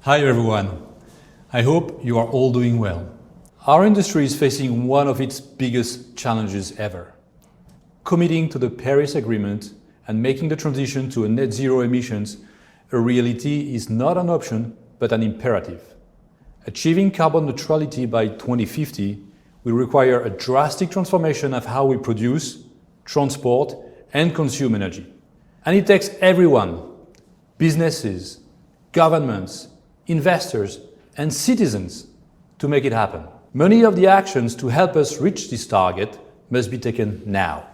Hi everyone. I hope you are all doing well. Our industry is facing one of its biggest challenges ever. Committing to the Paris Agreement and making the transition to a net zero emissions a reality is not an option, but an imperative. Achieving carbon neutrality by 2050 will require a drastic transformation of how we produce, transport, and consume energy. And it takes everyone, businesses, governments, investors, and citizens to make it happen. Many of the actions to help us reach this target must be taken now.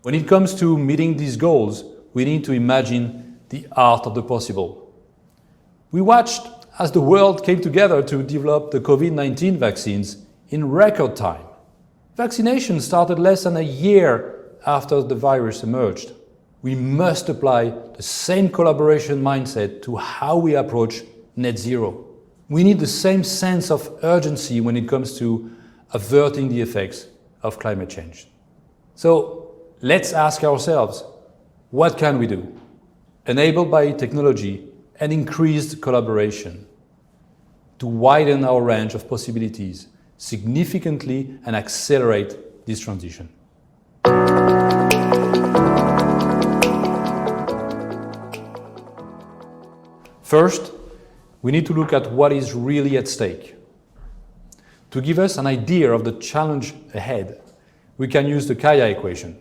When it comes to meeting these goals, we need to imagine the art of the possible. We watched as the world came together to develop the COVID-19 vaccines in record time. Vaccination started less than a year after the virus emerged. We must apply the same collaboration mindset to how we approach net zero. We need the same sense of urgency when it comes to averting the effects of climate change. So let's ask ourselves, what can we do? Enabled by technology and increased collaboration to widen our range of possibilities significantly and accelerate this transition. First, we need to look at what is really at stake. To give us an idea of the challenge ahead, we can use the Kaya equation,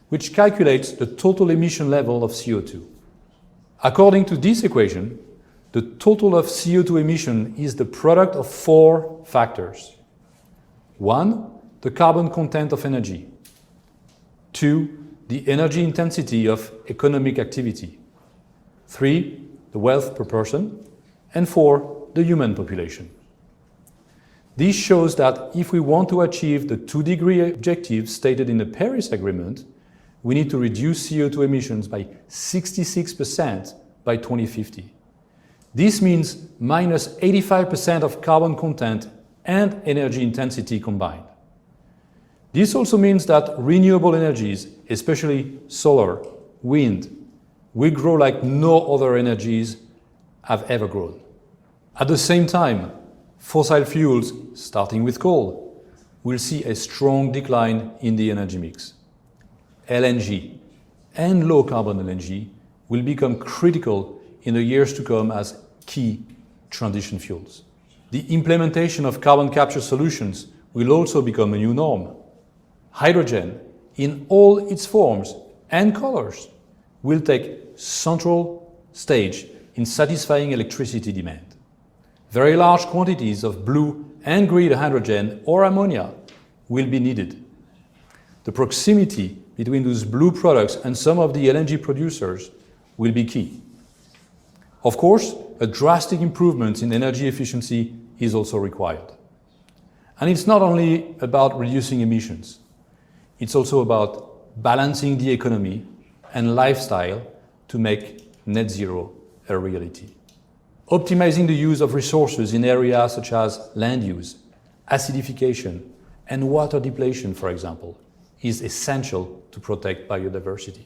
which calculates the total emission level of CO2. According to this equation, the total of CO2 emission is the product of four factors. 1, the carbon content of energy. 2, the energy intensity of economic activity. 3, the wealth per person. And 4, the human population. This shows that if we want to achieve the 2-degree objective stated in the Paris Agreement, we need to reduce CO2 emissions by 66% by 2050. This means minus 85% of carbon content and energy intensity combined. This also means that renewable energies, especially solar, wind, will grow like no other energies have ever grown. At the same time, fossil fuels, starting with coal, will see a strong decline in the energy mix. LNG and low-carbon LNG will become critical in the years to come as key transition fuels. The implementation of carbon capture solutions will also become a new norm. Hydrogen, in all its forms and colors, will take central stage in satisfying electricity demand. Very large quantities of blue and green hydrogen or ammonia will be needed. The proximity between those blue products and some of the LNG producers will be key. Of course, a drastic improvement in energy efficiency is also required. And it's not only about reducing emissions, it's also about balancing the economy and lifestyle to make net zero a reality. Optimizing the use of resources in areas such as land use, acidification, and water depletion, for example, is essential to protect biodiversity.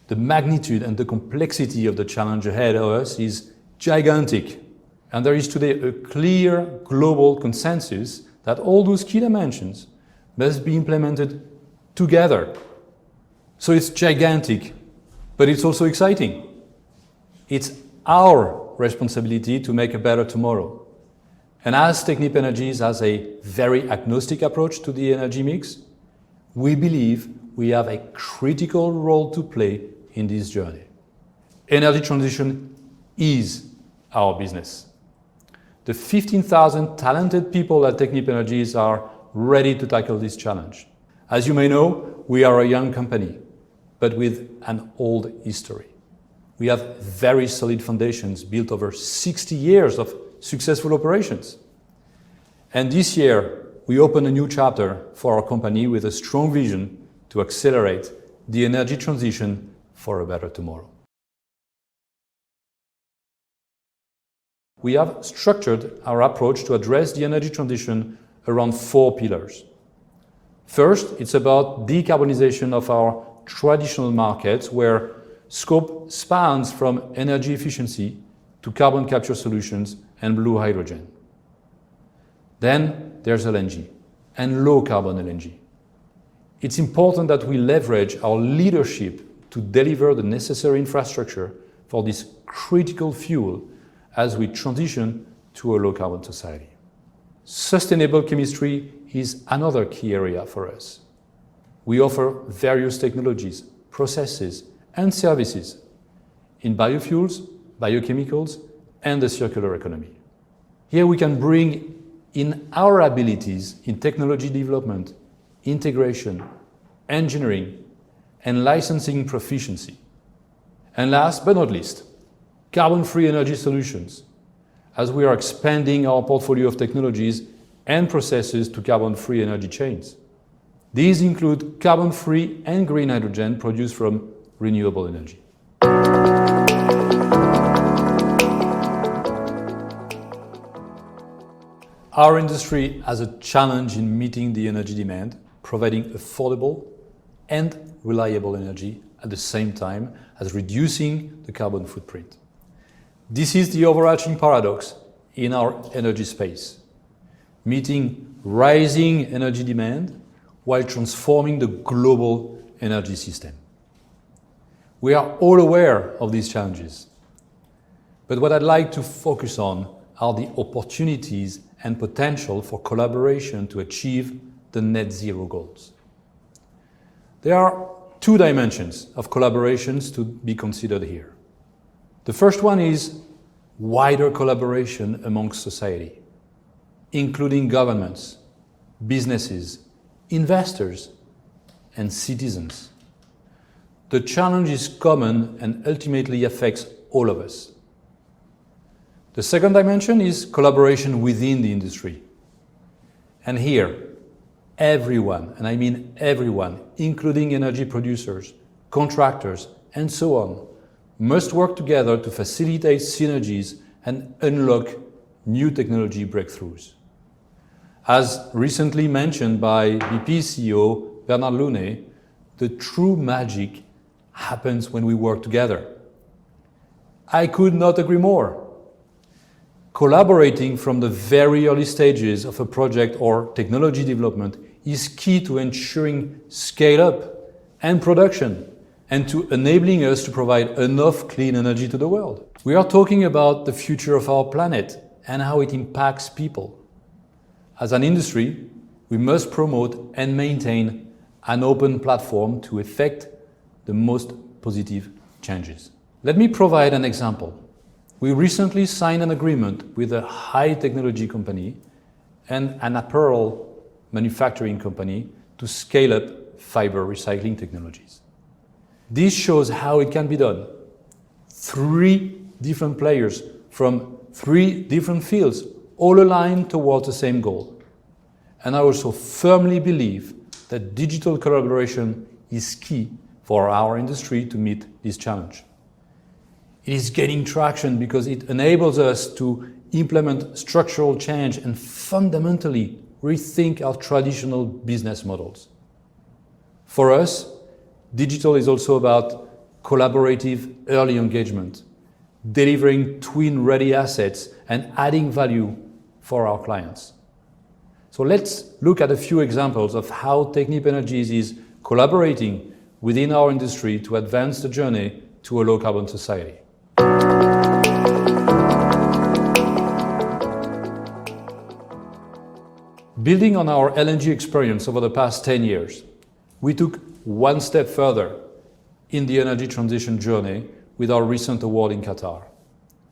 The magnitude and the complexity of the challenge ahead of us is gigantic, and there is today a clear global consensus that all those key dimensions must be implemented together. So it's gigantic, but it's also exciting. It's our responsibility to make a better tomorrow. And as Technip Energies has a very agnostic approach to the energy mix, we believe we have a critical role to play in this journey. Energy transition is our business. The 15,000 talented people at Technip Energies are ready to tackle this challenge. As you may know, we are a young company, but with an old history. We have very solid foundations built over 60 years of successful operations. And this year, we open a new chapter for our company with a strong vision to accelerate the energy transition for a better tomorrow. We have structured our approach to address the energy transition around 4 pillars. First, it's about decarbonization of our traditional markets where scope spans from energy efficiency to carbon capture solutions and blue hydrogen. Then there's LNG and low carbon LNG. It's important that we leverage our leadership to deliver the necessary infrastructure for this critical fuel as we transition to a low carbon society. Sustainable chemistry is another key area for us. We offer various technologies, processes, and services in biofuels, biochemicals, and the circular economy. Here we can bring in our abilities in technology development, integration, engineering, and licensing proficiency. And last but not least, carbon-free energy solutions, as we are expanding our portfolio of technologies and processes to carbon-free energy chains. These include carbon-free and green hydrogen produced from renewable energy. Our industry has a challenge in meeting the energy demand, providing affordable and reliable energy at the same time as reducing the carbon footprint. This is the overarching paradox in our energy space, meeting rising energy demand while transforming the global energy system. We are all aware of these challenges, but what I'd like to focus on are the opportunities and potential for collaboration to achieve the net zero goals. There are two dimensions of collaborations to be considered here. The first one is wider collaboration amongst society, including governments, businesses, investors, and citizens. The challenge is common and ultimately affects all of us. The second dimension is collaboration within the industry. And here, everyone, and I mean everyone, including energy producers, contractors, and so on, must work together to facilitate synergies and unlock new technology breakthroughs. As recently mentioned by BP CEO Bernard Launay, the true magic happens when we work together. I could not agree more. Collaborating from the very early stages of a project or technology development is key to ensuring scale-up and production, and to enabling us to provide enough clean energy to the world. We are talking about the future of our planet and how it impacts people. As an industry, we must promote and maintain an open platform to effect the most positive changes. Let me provide an example. We recently signed an agreement with a high technology company and an apparel manufacturing company to scale up fiber recycling technologies. This shows how it can be done. 3 different players from 3 different fields, all aligned towards the same goal. And I also firmly believe that digital collaboration is key for our industry to meet this challenge. It is gaining traction because it enables us to implement structural change and fundamentally rethink our traditional business models. For us, digital is also about collaborative early engagement, delivering twin-ready assets and adding value for our clients. So let's look at a few examples of how Technip Energies is collaborating within our industry to advance the journey to a low-carbon society. Building on our LNG experience over the past 10 years, we took one step further in the energy transition journey with our recent award in Qatar.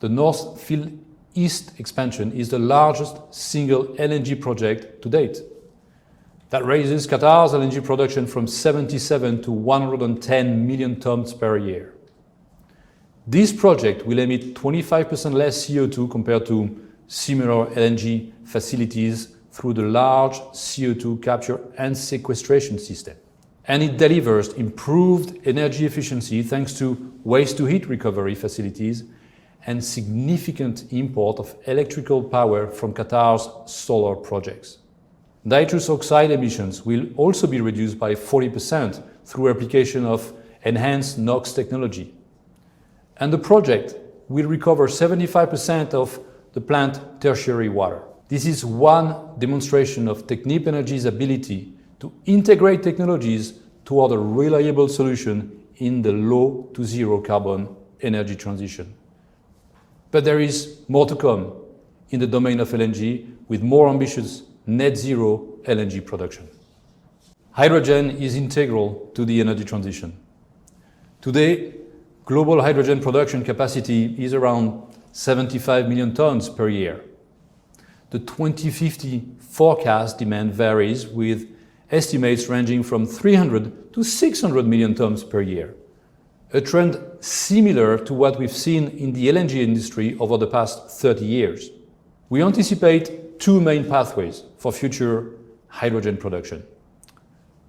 The North Field East expansion is the largest single LNG project to date. That raises Qatar's LNG production from 77 to 110 million tons per year. This project will emit 25% less CO2 compared to similar LNG facilities through the large CO2 capture and sequestration system. And it delivers improved energy efficiency thanks to waste-to-heat recovery facilities and significant import of electrical power from Qatar's solar projects. Nitrous oxide emissions will also be reduced by 40% through application of enhanced NOx technology. And the project will recover 75% of the plant tertiary water. This is one demonstration of Technip Energies' ability to integrate technologies toward a reliable solution in the low to zero carbon energy transition. But there is more to come in the domain of LNG with more ambitious net zero LNG production. Hydrogen is integral to the energy transition. Today, global hydrogen production capacity is around 75 million tons per year. The 2050 forecast demand varies with estimates ranging from 300 to 600 million tons per year, a trend similar to what we've seen in the LNG industry over the past 30 years. We anticipate two main pathways for future hydrogen production.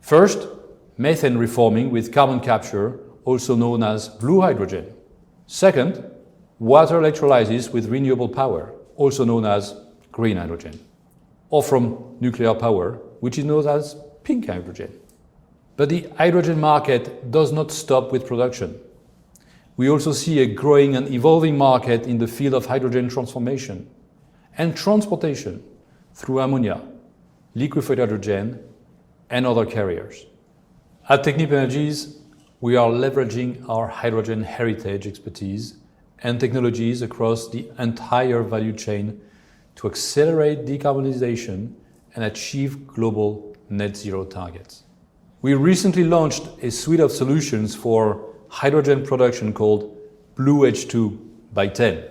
First, methane reforming with carbon capture, also known as blue hydrogen. Second, water electrolysis with renewable power, also known as green hydrogen, or from nuclear power, which is known as pink hydrogen. But the hydrogen market does not stop with production. We also see a growing and evolving market in the field of hydrogen transformation and transportation through ammonia, liquefied hydrogen, and other carriers. At Technip Energies, we are leveraging our hydrogen heritage expertise and technologies across the entire value chain to accelerate decarbonization and achieve global net zero targets. We recently launched a suite of solutions for hydrogen production called Blue H2 by 10.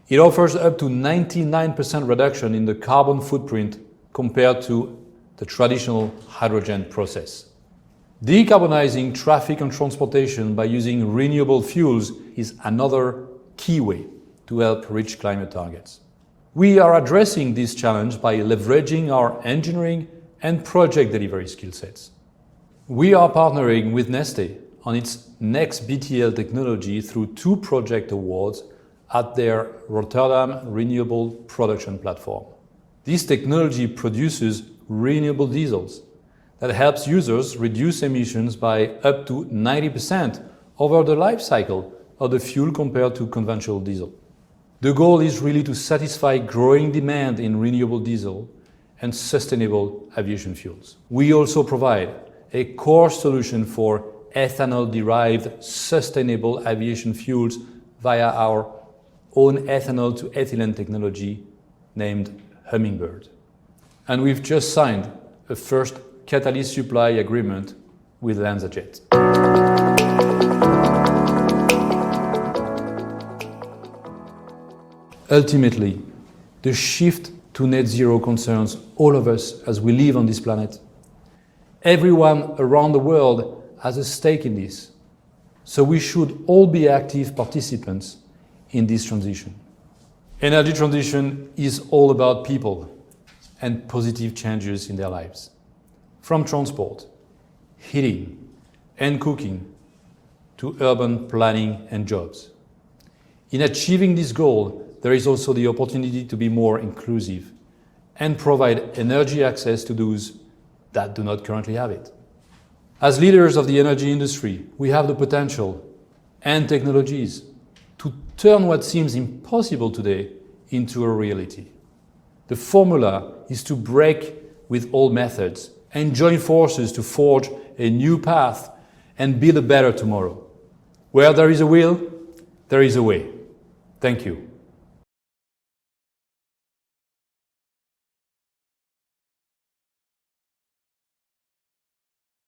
It offers up to 99% reduction in the carbon footprint compared to the traditional hydrogen process. Decarbonizing traffic and transportation by using renewable fuels is another key way to help reach climate targets. We are addressing this challenge by leveraging our engineering and project delivery skill sets. We are partnering with Neste on its next BTL technology through 2 project awards at their Rotterdam Renewable Production Platform. This technology produces renewable diesels that helps users reduce emissions by up to 90% over the life cycle of the fuel compared to conventional diesel. The goal is really to satisfy growing demand in renewable diesel and sustainable aviation fuels. We also provide a core solution for ethanol-derived sustainable aviation fuels via our own ethanol to ethylene technology named Hummingbird. And we've just signed a first catalyst supply agreement with LanzaJet. Ultimately, the shift to net zero concerns all of us as we live on this planet. Everyone around the world has a stake in this, so we should all be active participants in this transition. Energy transition is all about people and positive changes in their lives. From transport, heating, and cooking to urban planning and jobs. In achieving this goal, there is also the opportunity to be more inclusive and provide energy access to those that do not currently have it. As leaders of the energy industry, we have the potential and technologies to turn what seems impossible today into a reality. The formula is to break with old methods and join forces to forge a new path and build a better tomorrow. Where there is a will, there is a way. Thank you.